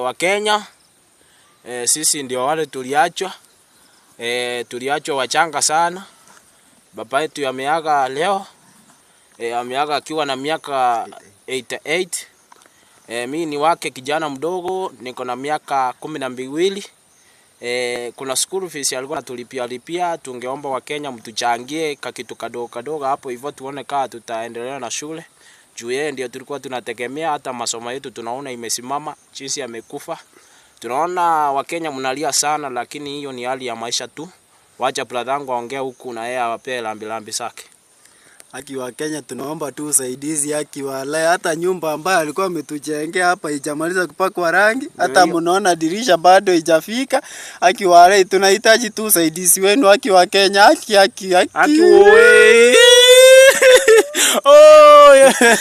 wa Kenya, sisi ndio wale tuliachwa wachanga sana. Baba yetu ameaga leo, ameaga akiwa na miaka 88. Mimi ni wake kijana mdogo, niko na miaka 12. Kuna school fees alikuwa anatulipia, tungeomba wa Kenya mtuchangie kitu kadogo hapo hivyo tuone kama tutaendelea na shule. Juu yeye ndio tulikuwa tunategemea, hata masomo yetu tunaona imesimama, jinsi amekufa. Tunaona wa Kenya mnalia sana, lakini hiyo ni hali ya maisha tu. Wacha brother wangu aongee huku na yeye awape lambi zake. Haki wa Kenya tunaomba tu usaidizi, haki wale hata nyumba ambayo alikuwa ametujengea hapa haijamaliza kupakwa rangi, hata mnaona dirisha bado haijafika. Haki wale tunahitaji tu usaidizi wenu, haki wa Kenya, haki. Oh yeah.